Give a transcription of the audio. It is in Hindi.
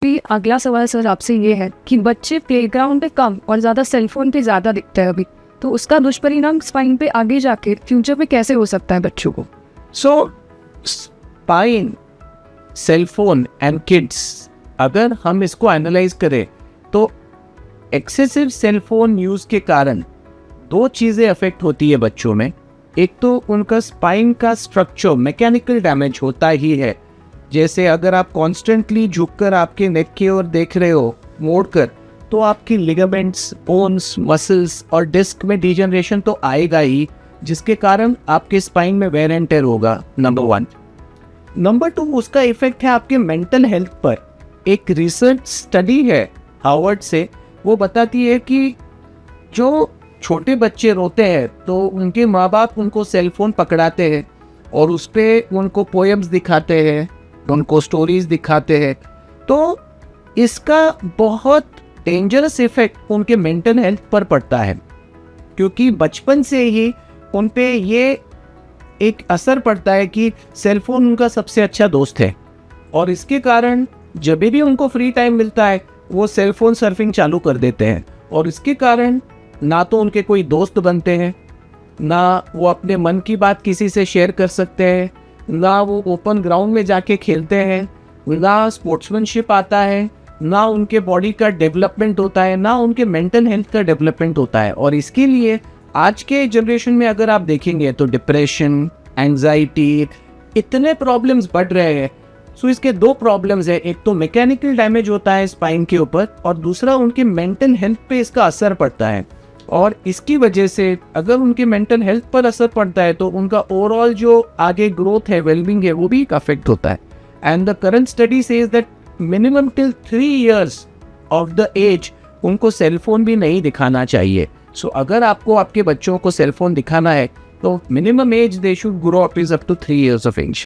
भी अगला सवाल सर आपसे ये है कि बच्चे प्लेग्राउंड पे कम और ज़्यादा सेलफोन पे ज़्यादा दिखते हैं अभी, तो उसका दुष्परिणाम स्पाइन पे आगे जाके फ्यूचर पे कैसे हो सकता है बच्चों को? सो स्पाइन, सेलफोन एंड किड्स, अगर हम इसको एनालाइज करें तो एक्सेसिव सेलफोन यूज़ के कारण दो चीज़ें अफेक्ट होती है बच्चों में। एक तो उनका स्पाइन का स्ट्रक्चर मैकेनिकल डैमेज होता ही है। जैसे अगर आप कॉन्स्टेंटली झुककर आपके नेक की ओर देख रहे हो मोड़कर, तो आपकी लिगामेंट्स, बोन्स, मसल्स और डिस्क में डिजनरेशन तो आएगा ही, जिसके कारण आपके स्पाइन में वेयर एंड टेयर होगा, नंबर 1। नंबर 2, उसका इफेक्ट है आपके मेंटल हेल्थ पर। एक रिसर्च स्टडी है हार्वर्ड से, वो बताती है कि जो छोटे बच्चे रोते हैं तो उनके माँ बाप उनको सेलफोन पकड़ाते हैं और उस पर उनको पोएम्स दिखाते हैं, उनको स्टोरीज दिखाते हैं, तो इसका बहुत डेंजरस इफेक्ट उनके मेंटल हेल्थ पर पड़ता है, क्योंकि बचपन से ही उन पे ये एक असर पड़ता है कि सेलफोन उनका सबसे अच्छा दोस्त है। और इसके कारण जब भी उनको फ्री टाइम मिलता है वो सेलफोन सर्फिंग चालू कर देते हैं, और इसके कारण ना तो उनके कोई दोस्त बनते हैं, ना वो अपने मन की बात किसी से शेयर कर सकते हैं, ना वो ओपन ग्राउंड में जाके खेलते हैं, ना स्पोर्ट्समैनशिप आता है, ना उनके बॉडी का डेवलपमेंट होता है, ना उनके मेंटल हेल्थ का डेवलपमेंट होता है। और इसके लिए आज के जनरेशन में अगर आप देखेंगे तो डिप्रेशन, एंजाइटी, इतने प्रॉब्लम्स बढ़ रहे हैं। सो इसके दो प्रॉब्लम्स है, एक तो मैकेनिकल डैमेज होता है स्पाइन के ऊपर, और दूसरा उनके मेंटल हेल्थ पे इसका असर पड़ता है। और इसकी वजह से अगर उनके मेंटल हेल्थ पर असर पड़ता है तो उनका ओवरऑल जो आगे ग्रोथ है, वेलबींग है, वो भी अफेक्ट होता है। And the current study says that minimum till 3 years of the age उनको सेलफोन भी नहीं दिखाना चाहिए। सो अगर आपको आपके बच्चों को सेलफोन दिखाना है तो minimum age they should grow up is up to 3 years of as.